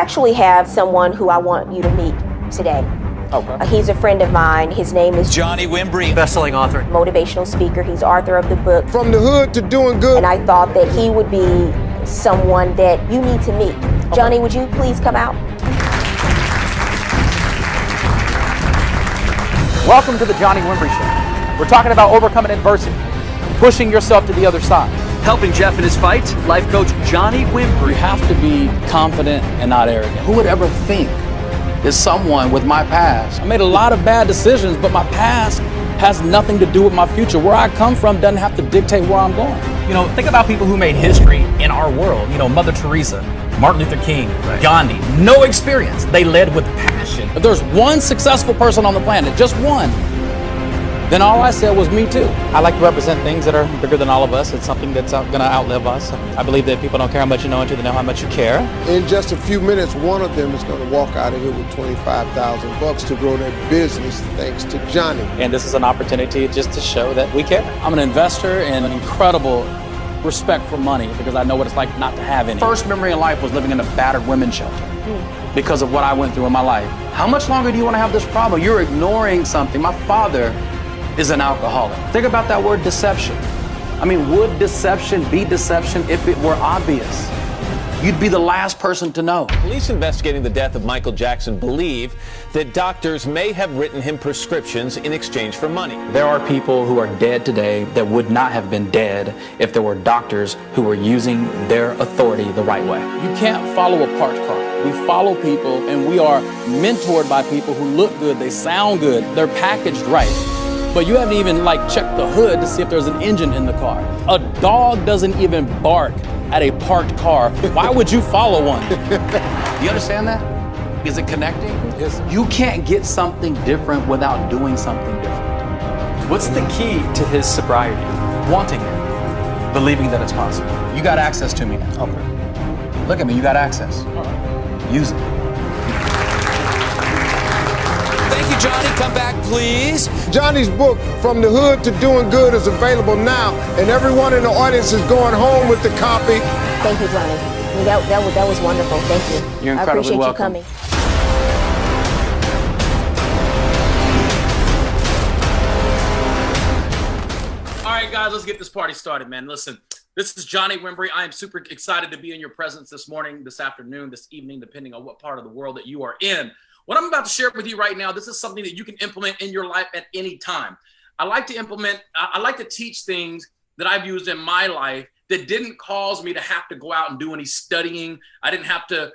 actually have someone who I want you to meet today. Okay. He's a friend of mine. His name is Johnny Wimbrey, Best-selling author. Motivational speaker. He's author of the book From the Hood to Doing Good. And I thought that he would be someone that you need to meet. Johnny, would you please come out? Welcome to the Johnny Wimbrey Show. We're talking about overcoming adversity, pushing yourself to the other side. helping Jeff in his fight, life coach Johnny Wimbrey. You have to be confident and not arrogant. Who would ever think that someone with my past? I made a lot of bad decisions, but my past has nothing to do with my future. Where I come from doesn't have to dictate where I'm going. You know, think about people who made history in our world. You know, Mother Teresa, Martin Luther King, Gandhi. No experience. They led with passion. If there's one successful person on the planet, just one, then all I said was me too. I like to represent things that are bigger than all of us. It's something that's going to outlive us. I believe that people don't care how much you know until they know how much you care. In just a few minutes, one of them is going to walk out of here with $25,000 to grow their business thanks to Johnny. And this is an opportunity just to show that we care. I'm an investor and an incredible respect for money because I know what it's like not to have any. First memory in life was living in a battered women's shelter because of what I went through in my life. How much longer do you want to have this problem? You're ignoring something. My father is an alcoholic. Think about that word deception. I mean, would deception be deception if it were obvious? You'd be the last person to know. Police investigating the death of Michael Jackson believe that doctors may have written him prescriptions in exchange for money. There are people who are dead today that would not have been dead if there were doctors who were using their authority the right way. You can't follow a parked car. We follow people and we are mentored by people who look good, they sound good, they're packaged right. But you haven't even checked the hood to see if there's an engine in the car. A dog doesn't even bark at a parked car. Why would you follow one? You understand that? Is it connecting? Yes. You can't get something different without doing something different. What's the key to his sobriety? Wanting it, believing that it's possible. You got access to me now. Okay. Look at me, you got access. All right. Use it. Thank you, Johnny. Come back, please. Johnny's book, From the Hood to Doing Good, is available now, and everyone in the audience is going home with the copy. Thank you, Johnny. That was wonderful. Thank you. You're incredibly I appreciate welcome. you coming. All right, guys, let's get this party started, man. Listen, this is Johnny Wimbrey. I am super excited to be in your presence this morning, this afternoon, this evening, depending on what part of the world that you are in. What I'm about to share with you right now, this is something that you can implement in your life at any time. I like to teach things that I've used in my life that didn't cause me to have to go out and do any studying. I didn't have to,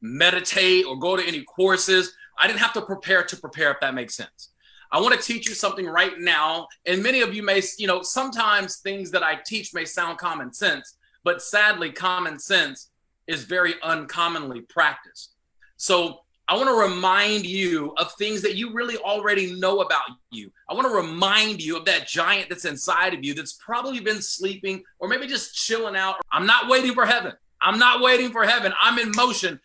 meditate or go to any courses. I didn't have to prepare, if that makes sense. I want to teach you something right now. And many of you may, sometimes things that I teach may sound common sense, but sadly, common sense is very uncommonly practiced. So I want to remind you of things that you really already know about you. I want to remind you of that giant that's inside of you that's probably been sleeping or maybe just chilling out. I'm not waiting for heaven. I'm not waiting for heaven. I'm in motion.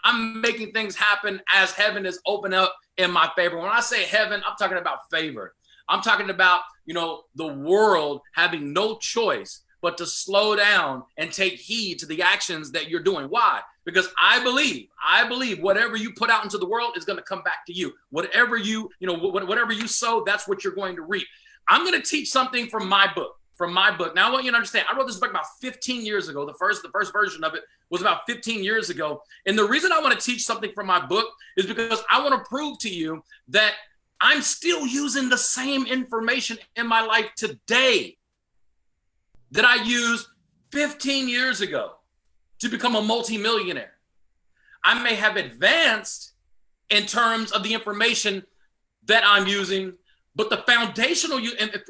I'm making things happen as heaven is open up in my favor. When I say heaven, I'm talking about favor. I'm talking about, the world having no choice but to slow down and take heed to the actions that you're doing. Why? Because I believe whatever you put out into the world is going to come back to you. Whatever you sow, that's what you're going to reap. I'm going to teach something from my book. Now, I want you to understand, I wrote this book about 15 years ago. The first version of it was about 15 years ago. And the reason I want to teach something from my book is because I want to prove to you that I'm still using the same information in my life today that I used 15 years ago to become a multimillionaire. I may have advanced in terms of the information that I'm using, but the foundational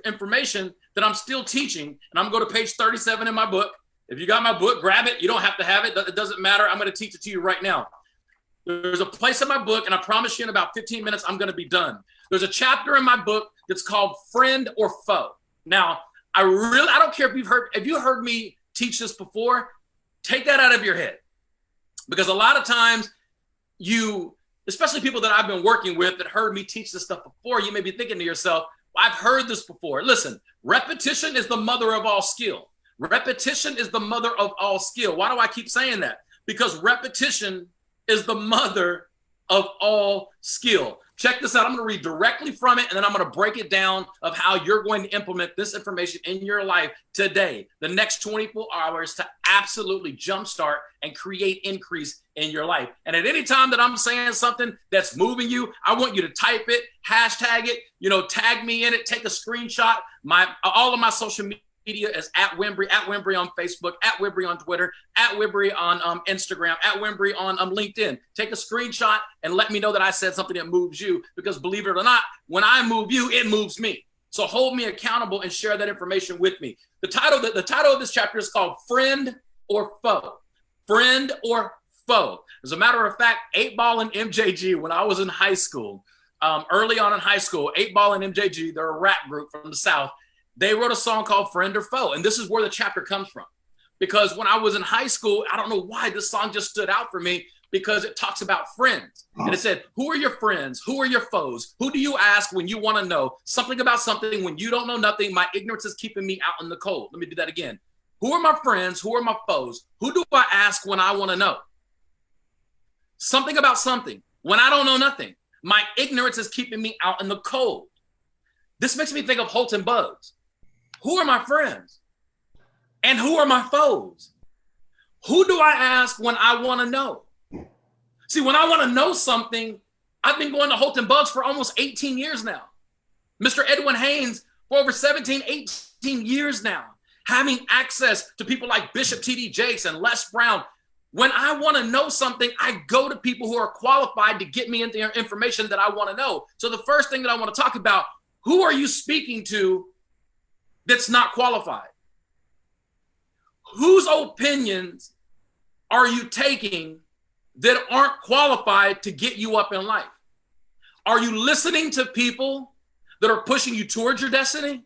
information that I'm still teaching, and I'm going to go to page 37 in my book. If you got my book, grab it. You don't have to have it. It doesn't matter. I'm going to teach it to you right now. There's a place in my book, and I promise you in about 15 minutes, I'm going to be done. There's a chapter in my book that's called Friend or Foe. Now, I don't care if you heard me teach this before, take that out of your head. Because a lot of times especially people that I've been working with that heard me teach this stuff before, you may be thinking to yourself, well, I've heard this before. Listen, repetition is the mother of all skill. Repetition is the mother of all skill. Why do I keep saying that? because repetition is the mother of all skill. Check this out. I'm going to read directly from it, and then I'm going to break it down of how you're going to implement this information in your life today, the next 24 hours, to absolutely jumpstart and create increase in your life. And at any time that I'm saying something that's moving you, I want you to type it, hashtag it, tag me in it, take a screenshot. All of my social media is at Wimbrey on Facebook, at Wimbrey on Twitter, at Wimbrey on Instagram, at Wimbrey on LinkedIn. Take a screenshot and let me know that I said something that moves you, because believe it or not, when I move you, it moves me. So hold me accountable and share that information with me. The title of this chapter is called Friend or Foe. Friend or Foe. As a matter of fact, 8Ball and MJG, when I was in high school, early on in high school, 8Ball and MJG, they're a rap group from the South. They wrote a song called Friend or Foe. And this is where the chapter comes from. Because when I was in high school, I don't know why this song just stood out for me, because it talks about friends. And it said, who are your friends? Who are your foes? Who do you ask when you want to know something about something when you don't know nothing? My ignorance is keeping me out in the cold. Let me do that again. Who are my friends? Who are my foes? Who do I ask when I want to know something about something when I don't know nothing? My ignorance is keeping me out in the cold. This makes me think of Holton Bugs. Who are my friends? And who are my foes? Who do I ask when I want to know? See, when I want to know something, I've been going to Holton Bugs for almost 18 years now. Mr. Edwin Haynes for over 17, 18 years now, having access to people like Bishop T.D. Jakes and Les Brown. When I want to know something, I go to people who are qualified to get me into information that I want to know. So the first thing that I want to talk about, who are you speaking to that's not qualified? Whose opinions are you taking that aren't qualified to get you up in life? Are you listening to people that are pushing you towards your destiny?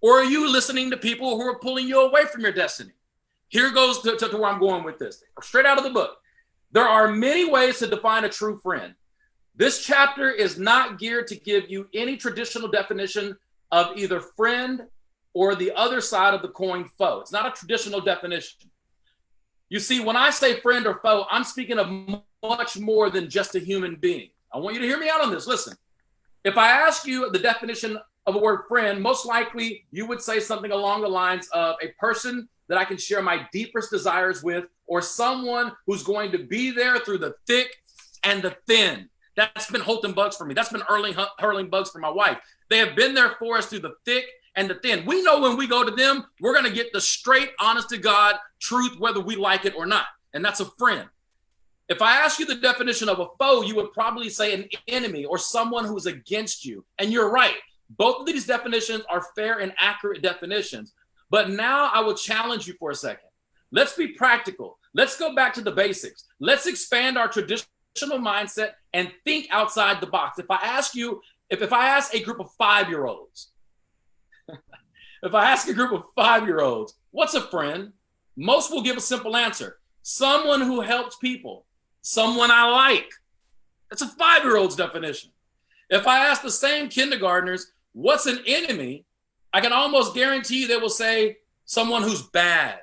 Or are you listening to people who are pulling you away from your destiny? Here goes to where I'm going with this. Straight out of the book. There are many ways to define a true friend. This chapter is not geared to give you any traditional definition of either friend or the other side of the coin, foe. It's not a traditional definition. You see, when I say friend or foe, I'm speaking of much more than just a human being. I want you to hear me out on this. Listen, if I ask you the definition of a word friend, most likely you would say something along the lines of a person that I can share my deepest desires with, or someone who's going to be there through the thick and the thin. That's been Holton Bugs for me. That's been Hurling Bugs for my wife. They have been there for us through the thick and the thin. We know when we go to them, we're going to get the straight, honest to God truth, whether we like it or not. And that's a friend. If I ask you the definition of a foe, you would probably say an enemy or someone who's against you. And you're right. Both of these definitions are fair and accurate definitions. But now I will challenge you for a second. Let's be practical. Let's go back to the basics. Let's expand our traditional mindset and think outside the box. If I ask you, if I ask a group of 5-year-olds, what's a friend? Most will give a simple answer. Someone who helps people, someone I like. That's a 5-year-old's definition. If I ask the same kindergartners, what's an enemy? I can almost guarantee they will say someone who's bad,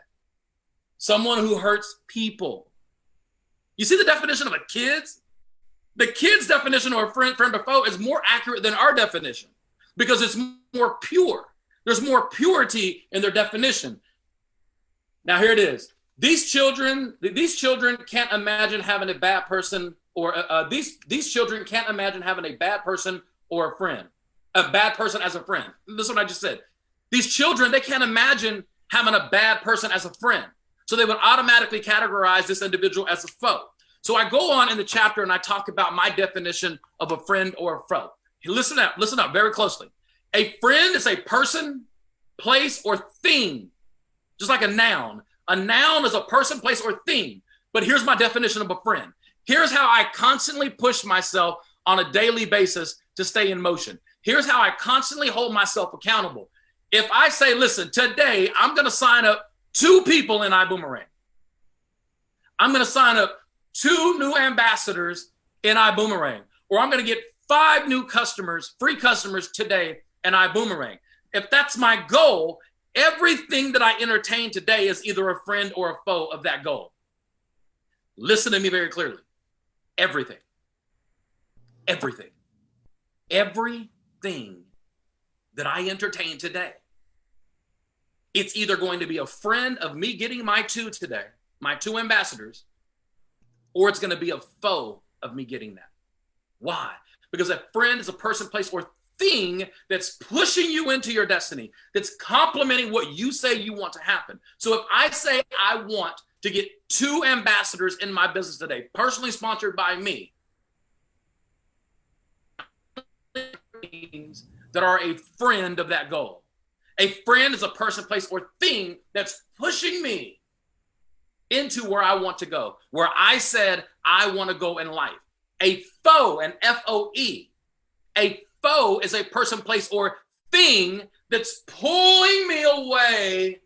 someone who hurts people. You see the definition of a kid's? The kid's definition of a friend or foe is more accurate than our definition because it's more pure. There's more purity in their definition. Now here it is. These children can't imagine having a bad person, or these children can't imagine having a bad person or a friend. A bad person as a friend. This is what I just said. These children, they can't imagine having a bad person as a friend. So they would automatically categorize this individual as a foe. So I go on in the chapter and I talk about my definition of a friend or a foe. Listen up very closely. A friend is a person, place, or thing, just like a noun. A noun is a person, place, or thing. But here's my definition of a friend. Here's how I constantly push myself on a daily basis to stay in motion. Here's how I constantly hold myself accountable. If I say, listen, today I'm going to sign up 2 people in iBoomerang. I'm going to sign up 2 new ambassadors in iBoomerang, or I'm going to get 5 new customers, free customers today in iBoomerang. If that's my goal, everything that I entertain today is either a friend or a foe of that goal. Listen to me very clearly. Everything. Everything. Everything that I entertain today, it's either going to be a friend of me getting my two today, my two ambassadors, or it's going to be a foe of me getting that. Why? Because a friend is a person, place, or thing that's pushing you into your destiny, that's complementing what you say you want to happen. So if I say I want to get two ambassadors in my business today, personally sponsored by me, that are a friend of that goal. A friend is a person, place, or thing that's pushing me into where I want to go, where I said I want to go in life. A foe, an F-O-E, a foe is a person, place, or thing that's pulling me away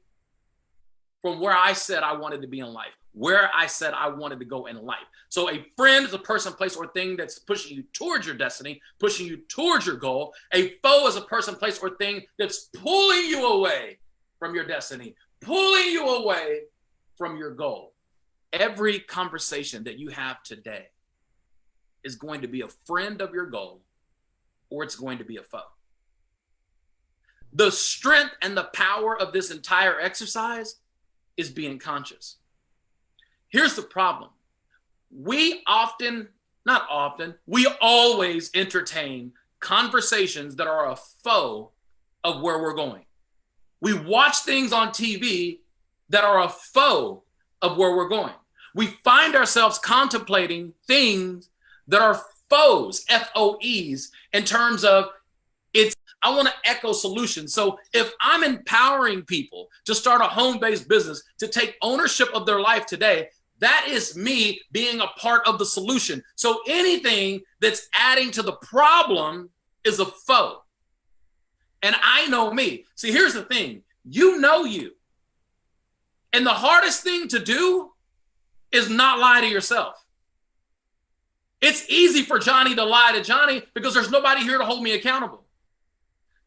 from where I said I wanted to be in life, where I said I wanted to go in life. So a friend is a person, place, or thing that's pushing you towards your destiny, pushing you towards your goal. A foe is a person, place, or thing that's pulling you away from your destiny, pulling you away from your goal. Every conversation that you have today is going to be a friend of your goal, or it's going to be a foe. The strength and the power of this entire exercise is being conscious. Here's the problem. We always entertain conversations that are a foe of where we're going. We watch things on TV that are a foe of where we're going. We find ourselves contemplating things that are foes, F-O-Es, in terms of I want to echo solutions. So if I'm empowering people to start a home-based business, to take ownership of their life today, that is me being a part of the solution. So anything that's adding to the problem is a foe. And I know me. See, here's the thing. You know you. And the hardest thing to do is not lie to yourself. It's easy for Johnny to lie to Johnny because there's nobody here to hold me accountable.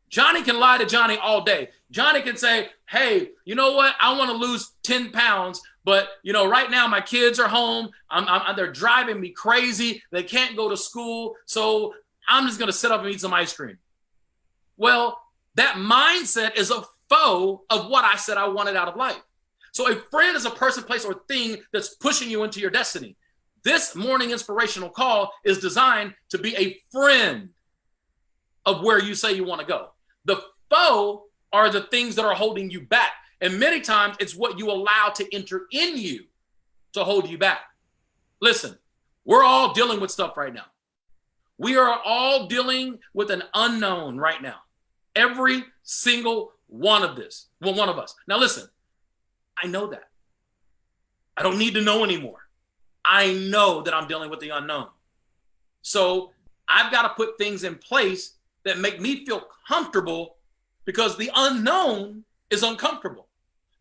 Johnny can lie to Johnny all day. Johnny can say, hey, you know what? I want to lose 10 pounds, but right now my kids are home. They're driving me crazy. They can't go to school. So I'm just going to sit up and eat some ice cream. Well, that mindset is a foe of what I said I wanted out of life. So a friend is a person, place, or thing that's pushing you into your destiny. This morning inspirational call is designed to be a friend of where you say you want to go. The foe are the things that are holding you back. And many times it's what you allow to enter in you to hold you back. Listen, we're all dealing with stuff right now. We are all dealing with an unknown right now. Every single one of us. Now listen, I know that. I don't need to know anymore. I know that I'm dealing with the unknown. So I've got to put things in place that make me feel comfortable, because the unknown is uncomfortable.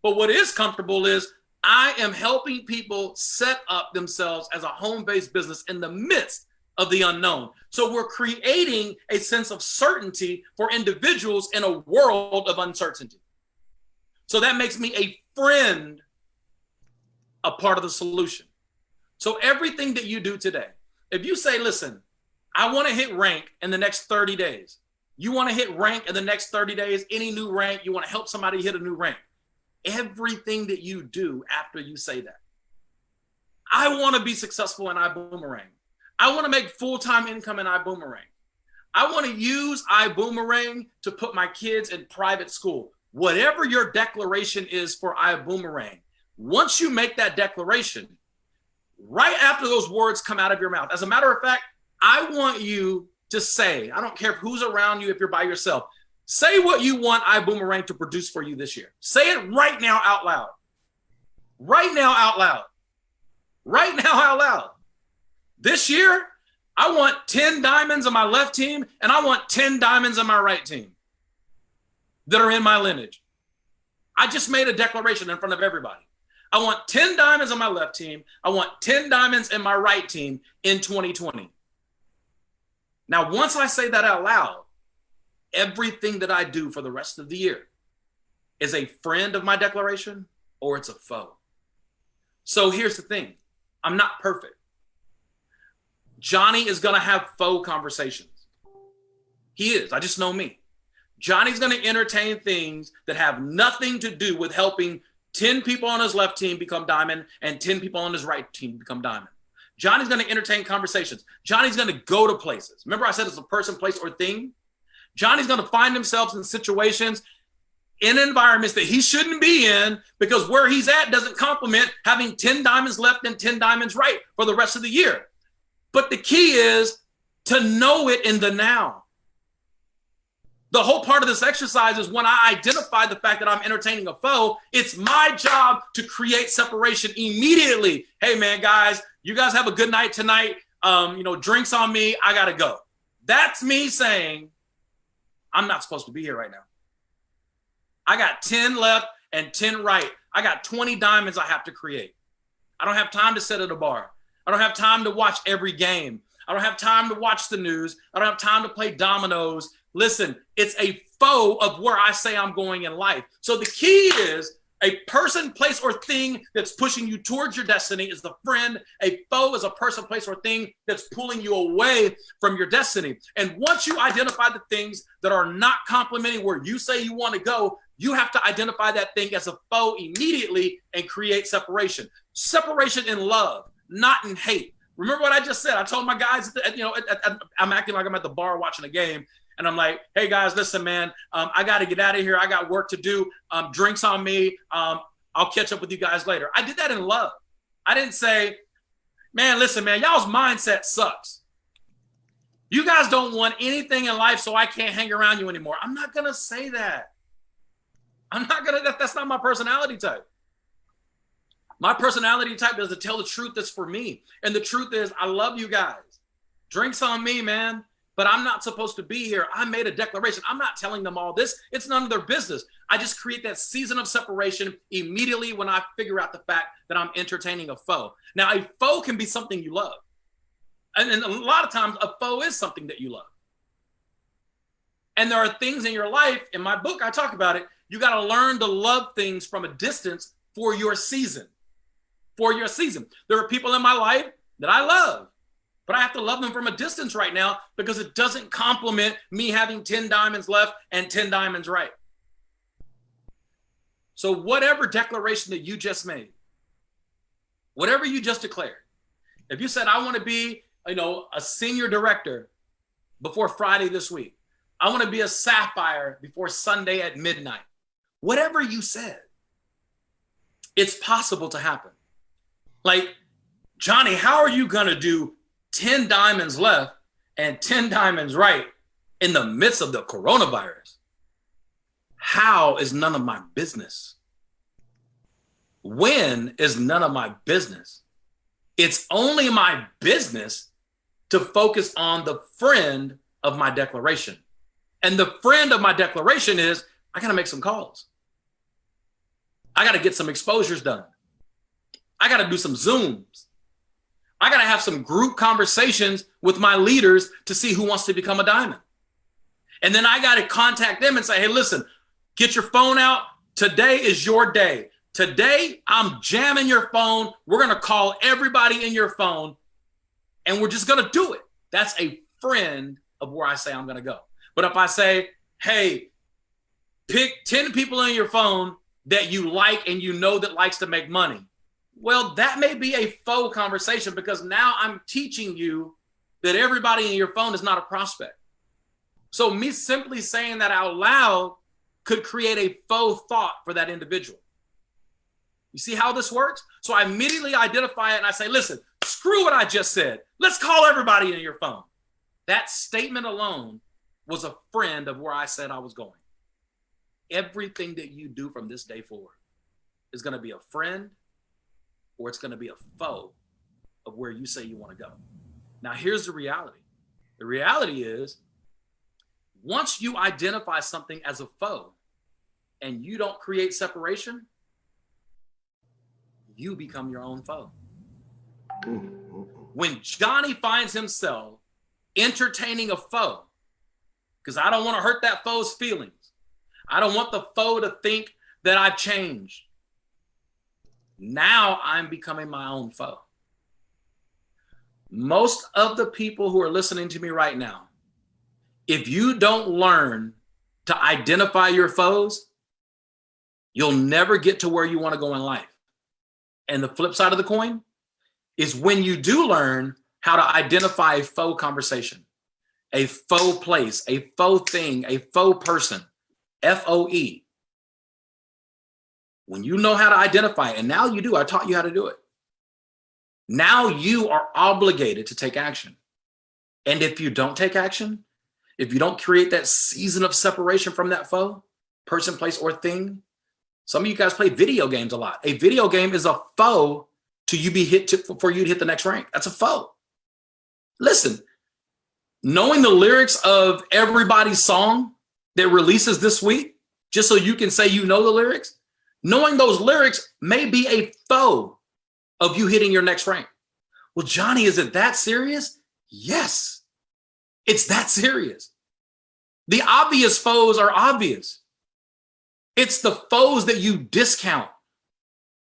But what is comfortable is I am helping people set up themselves as a home-based business in the midst of the unknown. So we're creating a sense of certainty for individuals in a world of uncertainty. So that makes me a friend, a part of the solution. So everything that you do today, if you say, listen, I want to hit rank in the next 30 days. You want to hit rank in the next 30 days, any new rank, you want to help somebody hit a new rank. Everything that you do after you say that. I want to be successful in iBoomerang. I want to make full-time income in iBoomerang. I want to use iBoomerang to put my kids in private school. Whatever your declaration is for iBoomerang, once you make that declaration, right after those words come out of your mouth, as a matter of fact, I want you to say, I don't care who's around you, if you're by yourself, say what you want iBoomerang to produce for you this year. Say it right now out loud. Right now out loud. Right now out loud. This year, I want 10 diamonds on my left team, and I want 10 diamonds on my right team that are in my lineage. I just made a declaration in front of everybody. I want 10 diamonds on my left team. I want 10 diamonds in my right team in 2020. Now, once I say that out loud, everything that I do for the rest of the year is a friend of my declaration or it's a foe. So here's the thing. I'm not perfect. Johnny is going to have faux conversations. He is. I just know me. Johnny's going to entertain things that have nothing to do with helping 10 people on his left team become diamond and 10 people on his right team become diamond. Johnny's going to entertain conversations. Johnny's going to go to places. Remember I said it's a person, place, or thing? Johnny's going to find himself in situations, in environments that he shouldn't be in, because where he's at doesn't complement having 10 diamonds left and 10 diamonds right for the rest of the year. But the key is to know it in the now. The whole part of this exercise is when I identify the fact that I'm entertaining a foe, it's my job to create separation immediately. Hey, man, guys, you guys have a good night tonight. Drinks on me. I got to go. That's me saying I'm not supposed to be here right now. I got 10 left and 10 right. I got 20 diamonds I have to create. I don't have time to sit at a bar. I don't have time to watch every game. I don't have time to watch the news. I don't have time to play dominoes. Listen, it's a foe of where I say I'm going in life. So the key is a person, place, or thing that's pushing you towards your destiny is the friend. A foe is a person, place, or thing that's pulling you away from your destiny. And once you identify the things that are not complementing where you say you want to go, you have to identify that thing as a foe immediately and create separation. Separation in love, not in hate. Remember what I just said? I told my guys, I'm acting like I'm at the bar watching a game. And I'm like, hey, guys, listen, man, I got to get out of here. I got work to do. Drinks on me. I'll catch up with you guys later. I did that in love. I didn't say, man, listen, man, y'all's mindset sucks. You guys don't want anything in life, so I can't hang around you anymore. I'm not going to say that. That's not my personality type. My personality type is to tell the truth that's for me. And the truth is, I love you guys. Drinks on me, man. But I'm not supposed to be here. I made a declaration. I'm not telling them all this. It's none of their business. I just create that season of separation immediately when I figure out the fact that I'm entertaining a foe. Now, a foe can be something you love. And a lot of times, a foe is something that you love. And there are things in your life, in my book, I talk about it, you got to learn to love things from a distance for your season. For your season. There are people in my life that I love. But I have to love them from a distance right now because it doesn't complement me having 10 diamonds left and 10 diamonds right. So whatever declaration that you just made, whatever you just declared, if you said, I want to be, a senior director before Friday this week, I want to be a sapphire before Sunday at midnight, whatever you said, it's possible to happen. Like, Johnny, how are you going to do 10 diamonds left and 10 diamonds right in the midst of the coronavirus? How is none of my business. When is none of my business. It's only my business to focus on the friend of my declaration. And the friend of my declaration is, I got to make some calls. I got to get some exposures done. I got to do some Zooms. I got to have some group conversations with my leaders to see who wants to become a diamond. And then I got to contact them and say, hey, listen, get your phone out. Today is your day. Today, I'm jamming your phone. We're going to call everybody in your phone and we're just going to do it. That's a friend of where I say I'm going to go. But if I say, hey, pick 10 people in your phone that you like and you know that likes to make money. Well, that may be a faux conversation because now I'm teaching you that everybody in your phone is not a prospect. So me simply saying that out loud could create a faux thought for that individual. You see how this works? So I immediately identify it and I say, listen, screw what I just said. Let's call everybody in your phone. That statement alone was a friend of where I said I was going. Everything that you do from this day forward is going to be a friend or it's going to be a foe of where you say you want to go. Now, here's the reality. The reality is, once you identify something as a foe and you don't create separation, you become your own foe. When Johnny finds himself entertaining a foe, because I don't want to hurt that foe's feelings. I don't want the foe to think that I've changed. Now I'm becoming my own foe. Most of the people who are listening to me right now, if you don't learn to identify your foes, you'll never get to where you want to go in life. And the flip side of the coin is when you do learn how to identify a faux conversation, a faux place, a faux thing, a faux person, FOE. When you know how to identify it, and now you do, I taught you how to do it. Now you are obligated to take action. And if you don't take action, if you don't create that season of separation from that foe, person, place, or thing, some of you guys play video games a lot. A video game is a foe for you to hit the next rank. That's a foe. Listen, knowing the lyrics of everybody's song that releases this week, just so you can say you know the lyrics, knowing those lyrics may be a foe of you hitting your next rank. Well, Johnny, is it that serious? Yes, it's that serious. The obvious foes are obvious. It's the foes that you discount.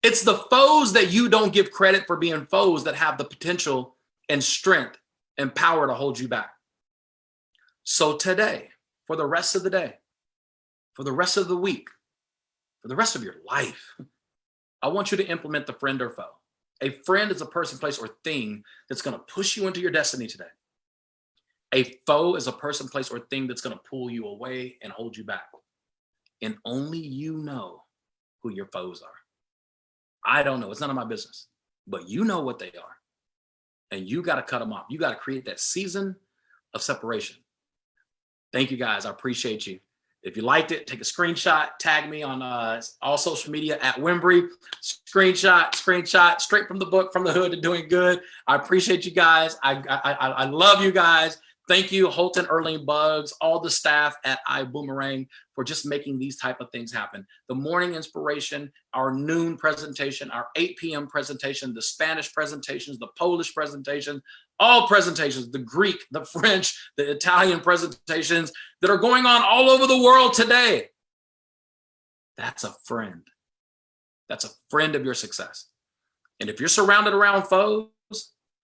It's the foes that you don't give credit for being foes that have the potential and strength and power to hold you back. So today, for the rest of the day, for the rest of the week, for the rest of your life, I want you to implement the friend or foe. A friend is a person, place, or thing that's going to push you into your destiny today. A foe is a person, place, or thing that's going to pull you away and hold you back. And only you know who your foes are. I don't know. It's none of my business. But you know what they are. And you got to cut them off. You got to create that season of separation. Thank you, guys. I appreciate you. If you liked it, take a screenshot, tag me on all social media at Wimbrey. Screenshot, straight from the book, From the Hood to Doing Good. I appreciate you guys. I love you guys. Thank you, Holton, Erling, Bugs, all the staff at iBoomerang for just making these type of things happen. The morning inspiration, our noon presentation, our 8 p.m. presentation, the Spanish presentations, the Polish presentation, all presentations, the Greek, the French, the Italian presentations that are going on all over the world today. That's a friend. That's a friend of your success. And if you're surrounded around foes,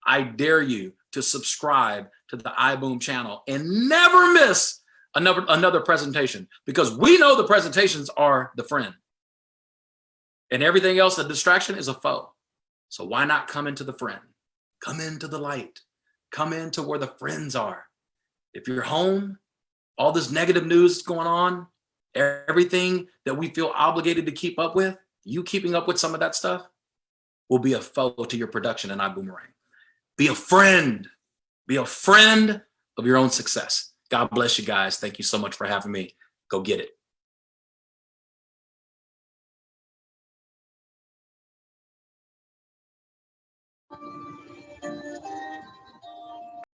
I dare you to subscribe to the iBoom channel and never miss another presentation, because we know the presentations are the friend and everything else, the distraction, is a foe. So why not come into the friend? Come into the light. Come into where the friends are. If you're home, all this negative news going on, everything that we feel obligated to keep up with, you keeping up with some of that stuff will be a foe to your production in iBoomerang. Be a friend. Be a friend of your own success. God bless you guys. Thank you so much for having me. Go get it.